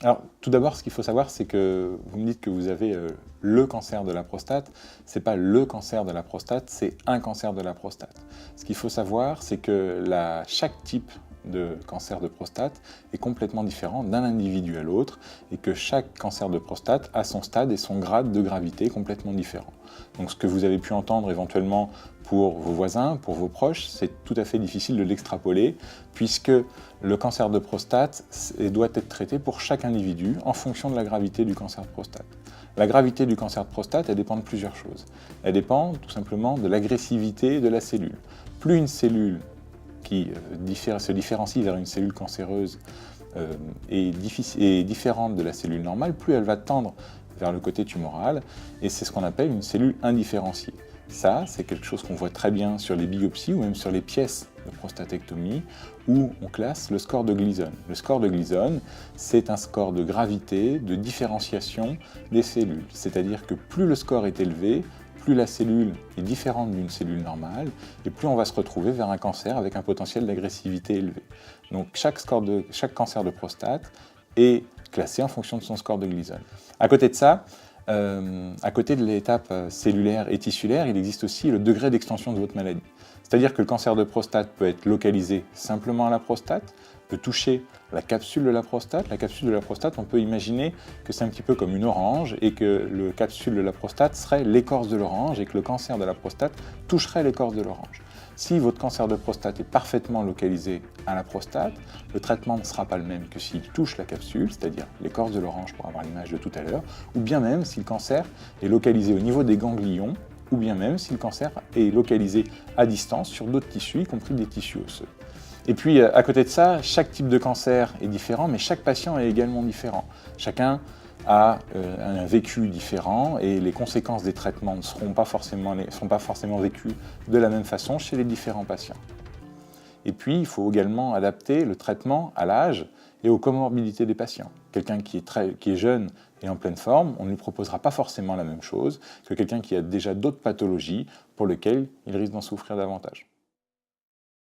Alors, tout d'abord, ce qu'il faut savoir, c'est que vous me dites que vous avez le cancer de la prostate. Ce n'est pas le cancer de la prostate, c'est un cancer de la prostate. Ce qu'il faut savoir, c'est que chaque type de cancer de prostate est complètement différent d'un individu à l'autre et que chaque cancer de prostate a son stade et son grade de gravité complètement différent. Donc ce que vous avez pu entendre éventuellement pour vos voisins, pour vos proches, c'est tout à fait difficile de l'extrapoler puisque le cancer de prostate doit être traité pour chaque individu en fonction de la gravité du cancer de prostate. La gravité du cancer de prostate, elle dépend de plusieurs choses. Elle dépend tout simplement de l'agressivité de la cellule. Plus une cellule qui se différencie vers une cellule cancéreuse est différente de la cellule normale, plus elle va tendre vers le côté tumoral, et c'est ce qu'on appelle une cellule indifférenciée. Ça, c'est quelque chose qu'on voit très bien sur les biopsies ou même sur les pièces de prostatectomie, où on classe le score de Gleason. Le score de Gleason, c'est un score de gravité, de différenciation des cellules. C'est-à-dire que plus le score est élevé, plus la cellule est différente d'une cellule normale, et plus on va se retrouver vers un cancer avec un potentiel d'agressivité élevé. Donc chaque cancer de prostate est classé en fonction de son score de Gleason. À côté de ça, à côté de l'étape cellulaire et tissulaire, il existe aussi le degré d'extension de votre maladie. C'est-à-dire que le cancer de prostate peut être localisé simplement à la prostate, peut toucher la capsule de la prostate. La capsule de la prostate, on peut imaginer que c'est un petit peu comme une orange et que la capsule de la prostate serait l'écorce de l'orange et que le cancer de la prostate toucherait l'écorce de l'orange. Si votre cancer de prostate est parfaitement localisé à la prostate, le traitement ne sera pas le même que s'il touche la capsule, c'est-à-dire l'écorce de l'orange pour avoir l'image de tout à l'heure, ou bien même si le cancer est localisé au niveau des ganglions, ou bien même si le cancer est localisé à distance sur d'autres tissus, y compris des tissus osseux. Et puis, à côté de ça, chaque type de cancer est différent, mais chaque patient est également différent. Chacun a un vécu différent et les conséquences des traitements ne seront pas forcément vécues de la même façon chez les différents patients. Et puis, il faut également adapter le traitement à l'âge et aux comorbidités des patients. Quelqu'un qui est jeune et en pleine forme, on ne lui proposera pas forcément la même chose que quelqu'un qui a déjà d'autres pathologies pour lesquelles il risque d'en souffrir davantage.